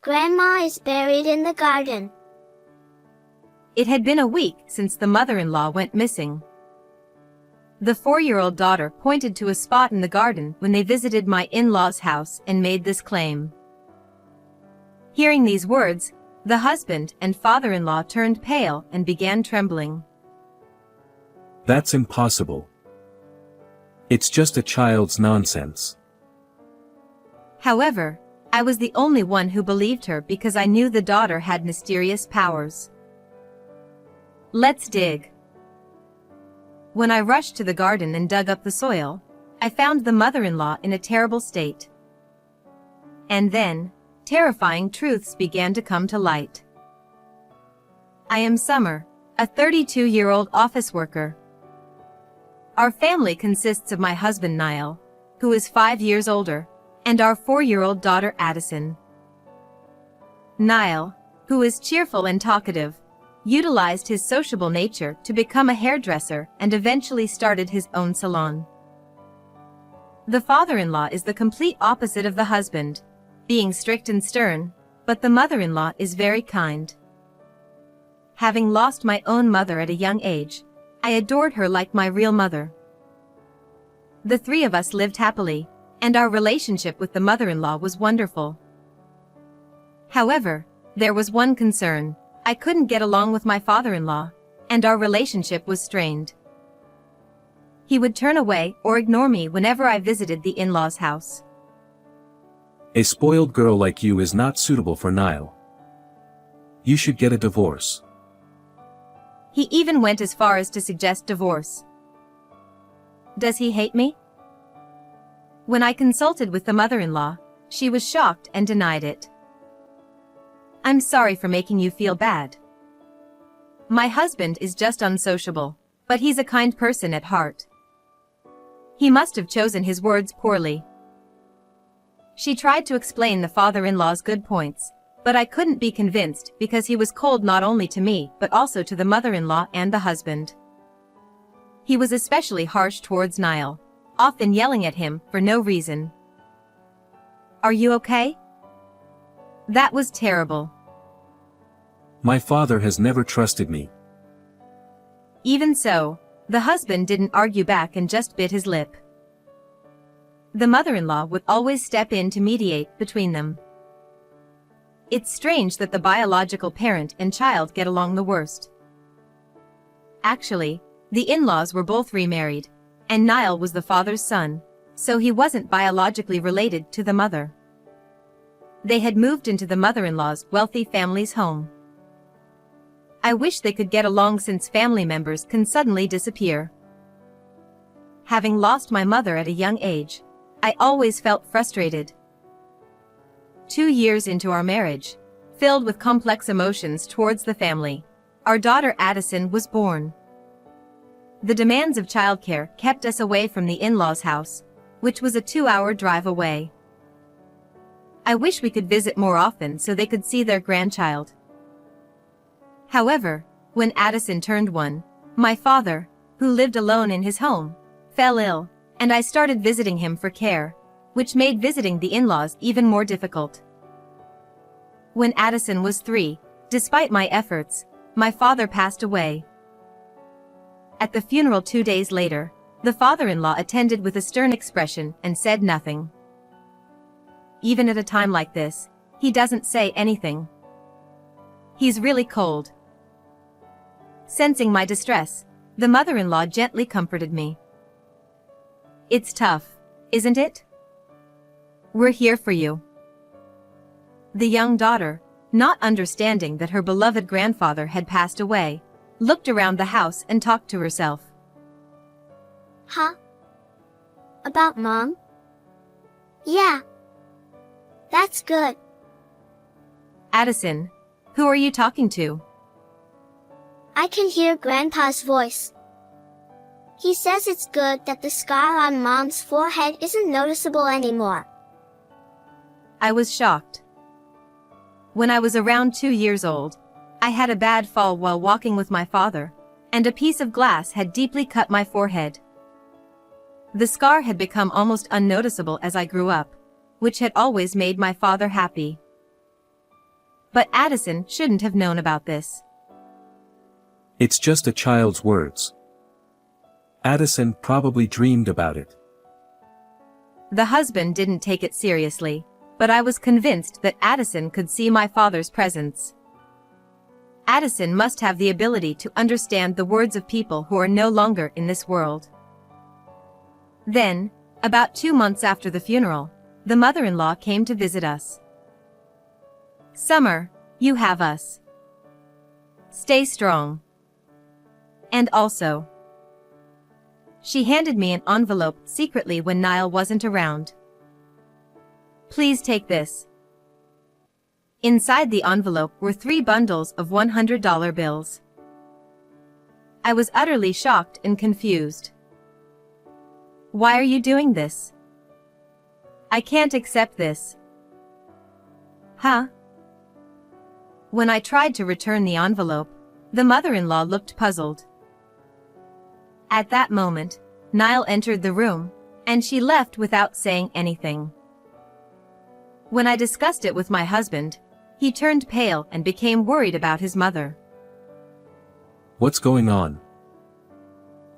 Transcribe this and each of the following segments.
Grandma is buried in the garden. It had been a week since the mother-in-law went missing. The 4-year-old daughter pointed to a spot in the garden when they visited my in-laws' house and made this claim. Hearing these words, the husband and father-in-law turned pale and began trembling. That's impossible. It's just a child's nonsense. However, I was the only one who believed her because I knew the daughter had mysterious powers. Let's dig. When I rushed to the garden and dug up the soil, I found the mother-in-law in a terrible state. And then, terrifying truths began to come to light. I am Summer, a 32-year-old office worker. Our family consists of my husband Niall, who is 5 years older, and our 4-year-old daughter Addison. Niall, who is cheerful and talkative, utilized his sociable nature to become a hairdresser and eventually started his own salon. The father-in-law is the complete opposite of the husband, being strict and stern, but the mother-in-law is very kind. Having lost my own mother at a young age, I adored her like my real mother. The three of us lived happily, and our relationship with the mother-in-law was wonderful. However, there was one concern. I couldn't get along with my father-in-law, and our relationship was strained. He would turn away or ignore me whenever I visited the in-laws' house. A spoiled girl like you is not suitable for Niall. You should get a divorce. He even went as far as to suggest divorce. Does he hate me? When I consulted with the mother-in-law, she was shocked and denied it. I'm sorry for making you feel bad. My husband is just unsociable, but he's a kind person at heart. He must have chosen his words poorly. She tried to explain the father-in-law's good points, but I couldn't be convinced because he was cold not only to me but also to the mother-in-law and the husband. He was especially harsh towards Niall, often yelling at him for no reason. Are you okay? That was terrible. My father has never trusted me. Even so, the husband didn't argue back and just bit his lip. The mother-in-law would always step in to mediate between them. It's strange that the biological parent and child get along the worst. Actually, the in-laws were both remarried, and Niall was the father's son, so he wasn't biologically related to the mother. They had moved into the mother-in-law's wealthy family's home. I wish they could get along since family members can suddenly disappear. Having lost my mother at a young age, I always felt frustrated. 2 years into our marriage, filled with complex emotions towards the family, our daughter Addison was born. The demands of childcare kept us away from the in-laws' house, which was a 2-hour drive away. I wish we could visit more often so they could see their grandchild. However, when Addison turned 1, my father, who lived alone in his home, fell ill, and I started visiting him for care, which made visiting the in-laws even more difficult. When Addison was 3, despite my efforts, my father passed away. At the funeral 2 days later, the father-in-law attended with a stern expression and said nothing. Even at a time like this, he doesn't say anything. He's really cold. Sensing my distress, the mother-in-law gently comforted me. It's tough, isn't it? We're here for you. The young daughter, not understanding that her beloved grandfather had passed away, looked around the house and talked to herself. Huh? About Mom? Yeah. That's good. Addison, who are you talking to? I can hear Grandpa's voice. He says it's good that the scar on Mom's forehead isn't noticeable anymore. I was shocked. When I was around 2 years old, I had a bad fall while walking with my father, and a piece of glass had deeply cut my forehead. The scar had become almost unnoticeable as I grew up, which had always made my father happy. But Addison shouldn't have known about this. It's just a child's words. Addison probably dreamed about it. The husband didn't take it seriously, but I was convinced that Addison could see my father's presence. Addison must have the ability to understand the words of people who are no longer in this world. Then, about 2 months after the funeral, the mother-in-law came to visit us. "Summer, you have us. Stay strong. And also," she handed me an envelope secretly when Niall wasn't around. "Please take this." Inside the envelope were 3 bundles of $100 bills. I was utterly shocked and confused. "Why are you doing this? I can't accept this." "Huh?" When I tried to return the envelope, the mother-in-law looked puzzled. At that moment, Niall entered the room, and she left without saying anything. When I discussed it with my husband, he turned pale and became worried about his mother. What's going on?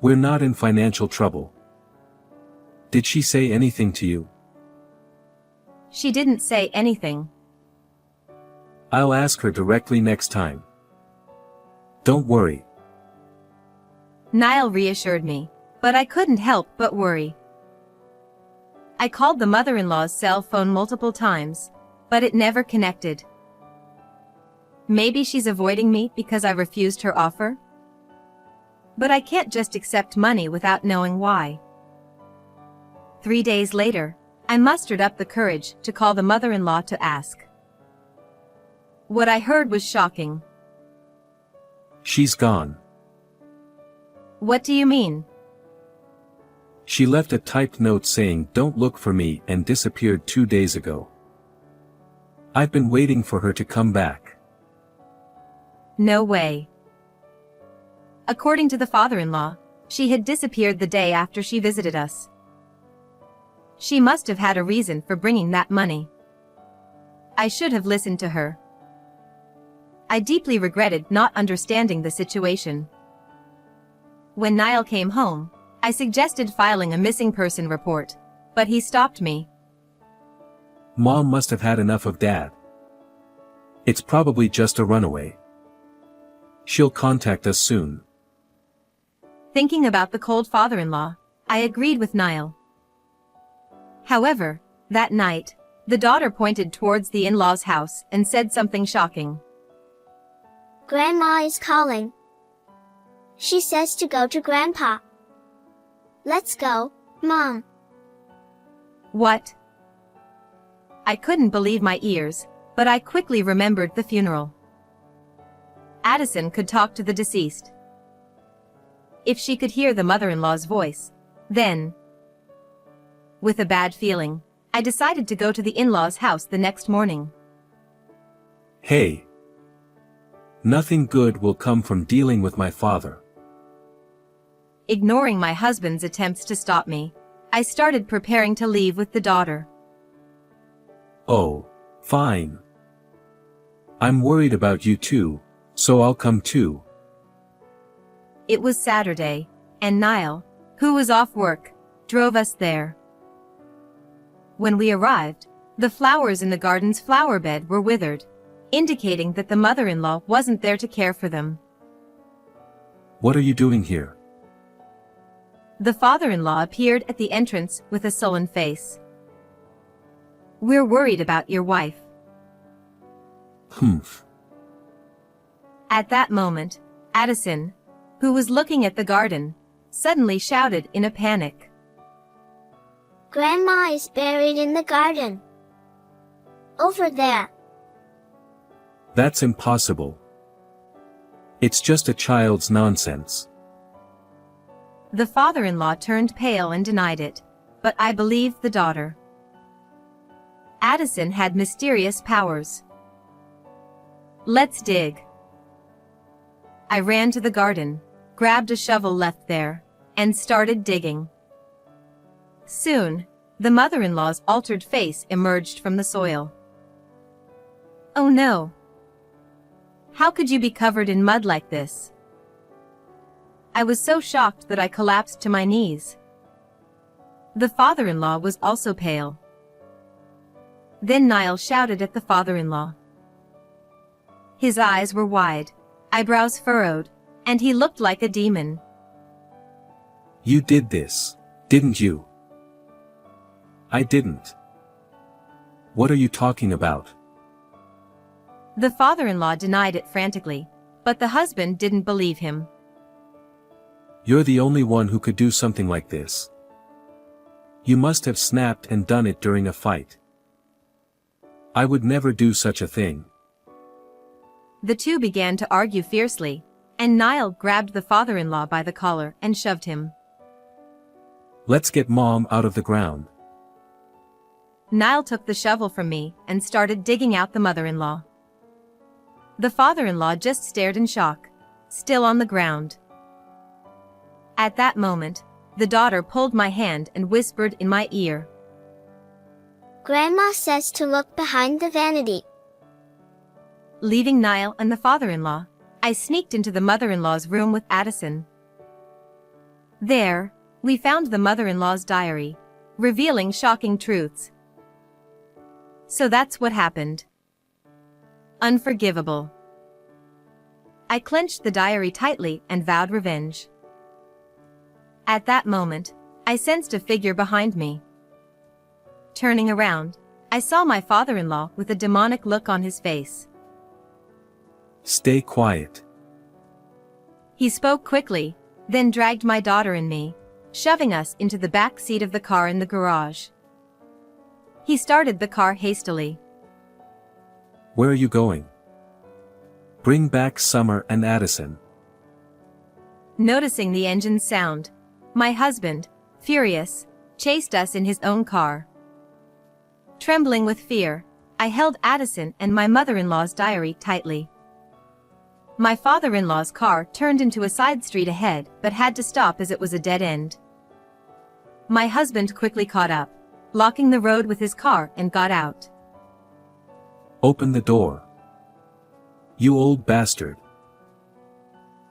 We're not in financial trouble. Did she say anything to you? She didn't say anything. I'll ask her directly next time. Don't worry. Niall reassured me, but I couldn't help but worry. I called the mother-in-law's cell phone multiple times, but it never connected. Maybe she's avoiding me because I refused her offer? But I can't just accept money without knowing why. 3 days later, I mustered up the courage to call the mother-in-law to ask. What I heard was shocking. She's gone. What do you mean? She left a typed note saying don't look for me and disappeared 2 days ago. I've been waiting for her to come back. No way. According to the father-in-law, she had disappeared the day after she visited us. She must have had a reason for bringing that money. I should have listened to her. I deeply regretted not understanding the situation. When Niall came home, I suggested filing a missing person report, but he stopped me. Mom must have had enough of Dad. It's probably just a runaway. She'll contact us soon. Thinking about the cold father-in-law, I agreed with Niall. However, that night, the daughter pointed towards the in-laws' house and said something shocking. Grandma is calling. She says to go to Grandpa. Let's go, Mom. What? I couldn't believe my ears, but I quickly remembered the funeral. Addison could talk to the deceased. If she could hear the mother-in-law's voice, then... With a bad feeling, I decided to go to the in-laws' house the next morning. Hey. Nothing good will come from dealing with my father. Ignoring my husband's attempts to stop me, I started preparing to leave with the daughter. Oh, fine. I'm worried about you too, so I'll come too. It was Saturday, and Niall, who was off work, drove us there. When we arrived, the flowers in the garden's flower bed were withered, indicating that the mother-in-law wasn't there to care for them. What are you doing here? The father-in-law appeared at the entrance with a sullen face. We're worried about your wife. Humph. At that moment, Addison, who was looking at the garden, suddenly shouted in a panic. Grandma is buried in the garden. Over there. That's impossible. It's just a child's nonsense. The father-in-law turned pale and denied it, but I believed the daughter. Addison had mysterious powers. Let's dig. I ran to the garden, grabbed a shovel left there, and started digging. Soon, the mother-in-law's altered face emerged from the soil. Oh no! How could you be covered in mud like this? I was so shocked that I collapsed to my knees. The father-in-law was also pale. Then Niall shouted at the father-in-law. His eyes were wide, eyebrows furrowed, and he looked like a demon. You did this, didn't you? I didn't. What are you talking about? The father-in-law denied it frantically, but the husband didn't believe him. You're the only one who could do something like this. You must have snapped and done it during a fight. I would never do such a thing. The two began to argue fiercely, and Niall grabbed the father-in-law by the collar and shoved him. Let's get Mom out of the ground. Niall took the shovel from me and started digging out the mother-in-law. The father-in-law just stared in shock, still on the ground. At that moment, the daughter pulled my hand and whispered in my ear. Grandma says to look behind the vanity. Leaving Niall and the father-in-law, I sneaked into the mother-in-law's room with Addison. There, we found the mother-in-law's diary, revealing shocking truths. So that's what happened. Unforgivable. I clenched the diary tightly and vowed revenge. At that moment, I sensed a figure behind me. Turning around, I saw my father-in-law with a demonic look on his face. Stay quiet. He spoke quickly, then dragged my daughter and me, shoving us into the back seat of the car in the garage. He started the car hastily. Where are you going? Bring back Summer and Addison. Noticing the engine's sound, my husband, furious, chased us in his own car. Trembling with fear, I held Addison and my mother-in-law's diary tightly. My father-in-law's car turned into a side street ahead but had to stop as it was a dead end. My husband quickly caught up, blocking the road with his car, and got out. Open the door. You old bastard.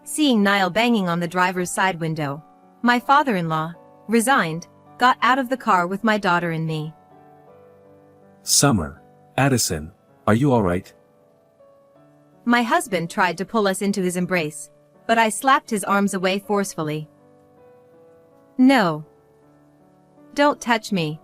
Seeing Niall banging on the driver's side window, my father-in-law, resigned, got out of the car with my daughter and me. Summer, Addison, are you all right? My husband tried to pull us into his embrace, but I slapped his arms away forcefully. No. Don't touch me.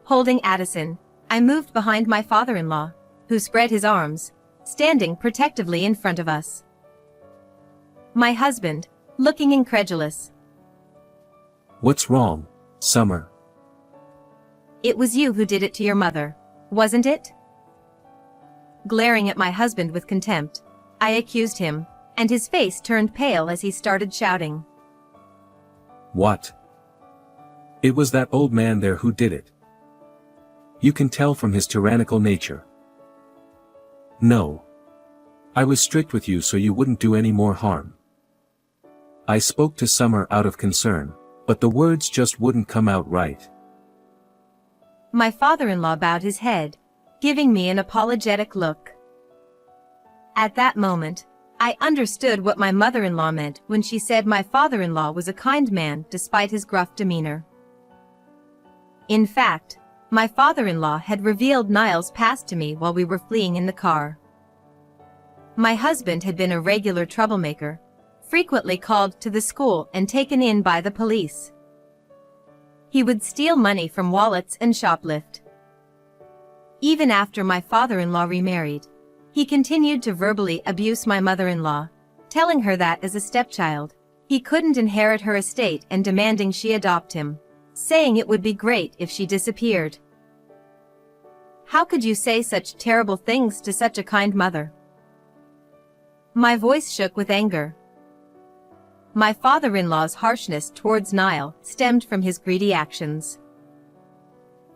Holding Addison, I moved behind my father-in-law, who spread his arms, standing protectively in front of us. My husband, looking incredulous. What's wrong, Summer? It was you who did it to your mother, wasn't it? Glaring at my husband with contempt, I accused him, and his face turned pale as he started shouting. What? It was that old man there who did it. You can tell from his tyrannical nature. No. I was strict with you so you wouldn't do any more harm. I spoke to Summer out of concern, but the words just wouldn't come out right. My father-in-law bowed his head, giving me an apologetic look. At that moment, I understood what my mother-in-law meant when she said my father-in-law was a kind man despite his gruff demeanor. In fact, my father-in-law had revealed Niall's past to me while we were fleeing in the car. My husband had been a regular troublemaker, frequently called to the school and taken in by the police. He would steal money from wallets and shoplift. Even after my father-in-law remarried, he continued to verbally abuse my mother-in-law, telling her that as a stepchild, he couldn't inherit her estate and demanding she adopt him, saying it would be great if she disappeared. How could you say such terrible things to such a kind mother? My voice shook with anger. My father-in-law's harshness towards Niall stemmed from his greedy actions.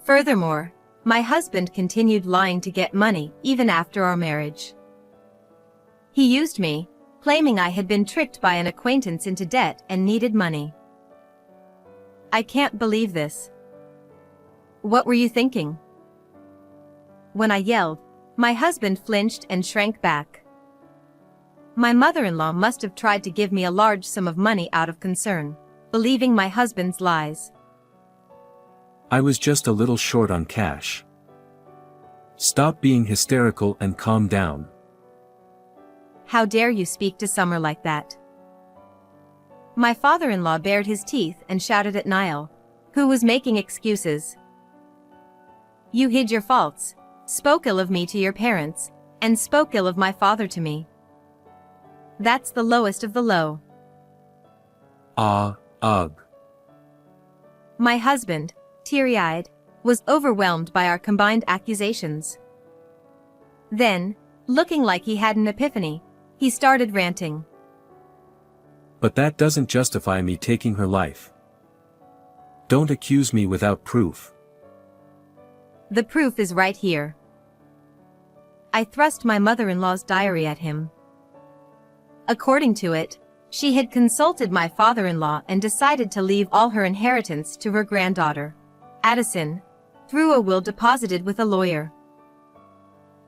Furthermore, my husband continued lying to get money even after our marriage. He used me, claiming I had been tricked by an acquaintance into debt and needed money. I can't believe this. What were you thinking? When I yelled, my husband flinched and shrank back. My mother-in-law must have tried to give me a large sum of money out of concern, believing my husband's lies. I was just a little short on cash. Stop being hysterical and calm down. How dare you speak to Summer like that? My father-in-law bared his teeth and shouted at Niall, who was making excuses. You hid your faults, spoke ill of me to your parents, and spoke ill of my father to me. That's the lowest of the low. Ugh. My husband, teary-eyed, was overwhelmed by our combined accusations. Then, looking like he had an epiphany, he started ranting. But that doesn't justify me taking her life. Don't accuse me without proof. The proof is right here. I thrust my mother-in-law's diary at him. According to it, she had consulted my father-in-law and decided to leave all her inheritance to her granddaughter, Addison, through a will deposited with a lawyer.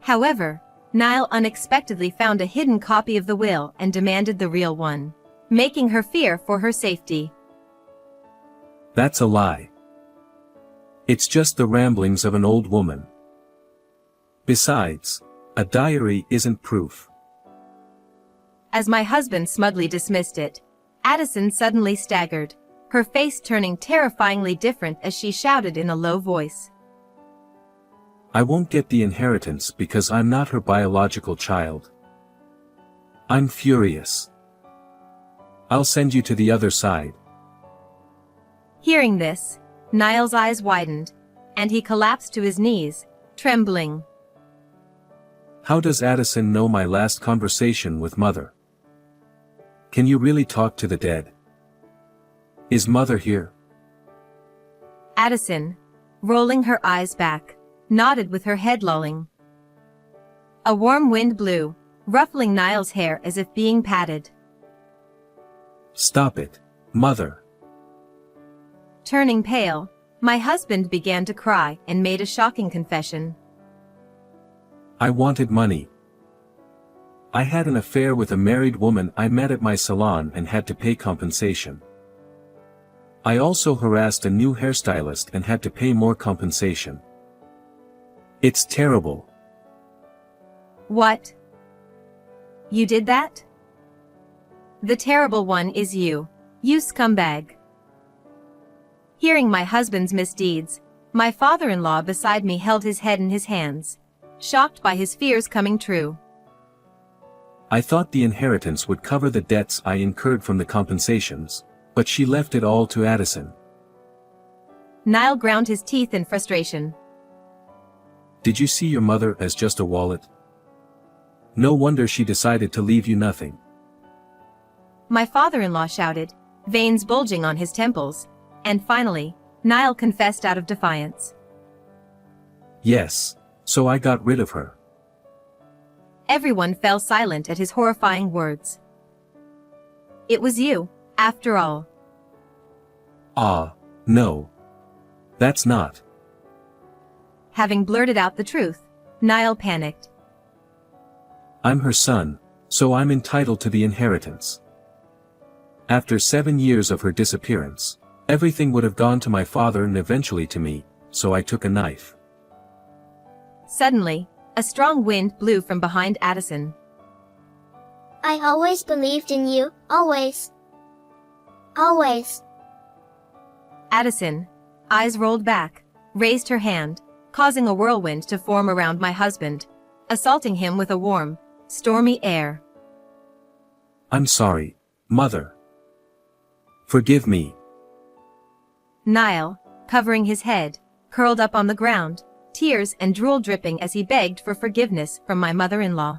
However, Niall unexpectedly found a hidden copy of the will and demanded the real one, making her fear for her safety. That's a lie. It's just the ramblings of an old woman. Besides, a diary isn't proof. As my husband smugly dismissed it, Addison suddenly staggered, her face turning terrifyingly different as she shouted in a low voice. I won't get the inheritance because I'm not her biological child. I'm furious. I'll send you to the other side. Hearing this, Niall's eyes widened, and he collapsed to his knees, trembling. How does Addison know my last conversation with Mother? Can you really talk to the dead? Is Mother here? Addison, rolling her eyes back, nodded with her head lolling. A warm wind blew, ruffling Niall's hair as if being patted. Stop it, Mother. Turning pale, my husband began to cry and made a shocking confession. I wanted money. I had an affair with a married woman I met at my salon and had to pay compensation. I also harassed a new hairstylist and had to pay more compensation. It's terrible. What? You did that? The terrible one is you scumbag. Hearing my husband's misdeeds, my father-in-law beside me held his head in his hands, shocked by his fears coming true. I thought the inheritance would cover the debts I incurred from the compensations, but she left it all to Addison. Niall ground his teeth in frustration. Did you see your mother as just a wallet? No wonder she decided to leave you nothing. My father-in-law shouted, veins bulging on his temples, and finally, Niall confessed out of defiance. Yes, so I got rid of her. Everyone fell silent at his horrifying words. It was you, after all. No. That's not. Having blurted out the truth, Niall panicked. I'm her son, so I'm entitled to the inheritance. After 7 years of her disappearance, everything would have gone to my father and eventually to me, so I took a knife. Suddenly, a strong wind blew from behind Addison. I always believed in you, always. Always. Addison, eyes rolled back, raised her hand, causing a whirlwind to form around my husband, assaulting him with a warm, stormy air. I'm sorry, Mother. Forgive me. Niall, covering his head, curled up on the ground, tears and drool dripping as he begged for forgiveness from my mother-in-law.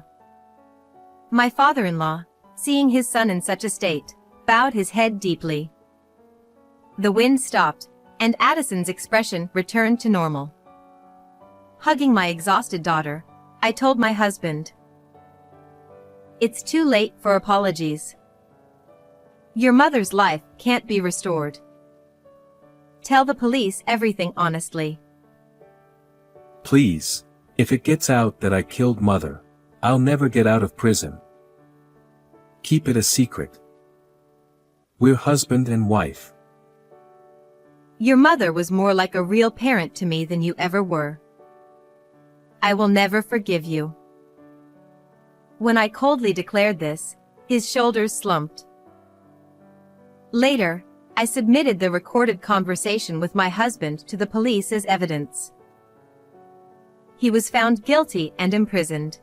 My father-in-law, seeing his son in such a state, bowed his head deeply. The wind stopped, and Addison's expression returned to normal. Hugging my exhausted daughter, I told my husband, "It's too late for apologies. Your mother's life can't be restored. Tell the police everything honestly." Please, if it gets out that I killed Mother, I'll never get out of prison. Keep it a secret. We're husband and wife. Your mother was more like a real parent to me than you ever were. I will never forgive you. When I coldly declared this, his shoulders slumped. Later, I submitted the recorded conversation with my husband to the police as evidence. He was found guilty and imprisoned.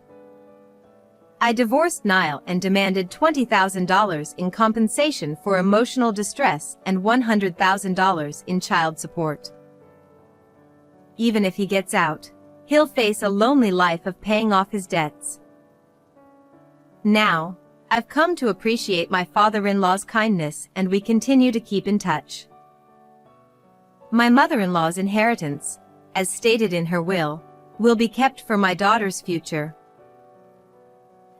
I divorced Niall and demanded $20,000 in compensation for emotional distress and $100,000 in child support. Even if he gets out, he'll face a lonely life of paying off his debts. Now, I've come to appreciate my father-in-law's kindness and we continue to keep in touch. My mother-in-law's inheritance, as stated in her will be kept for my daughter's future.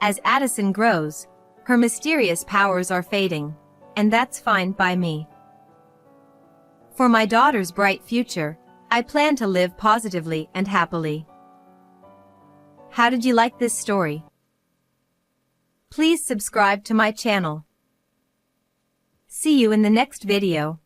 As Addison grows, her mysterious powers are fading, and that's fine by me. For my daughter's bright future, I plan to live positively and happily. How did you like this story? Please subscribe to my channel. See you in the next video.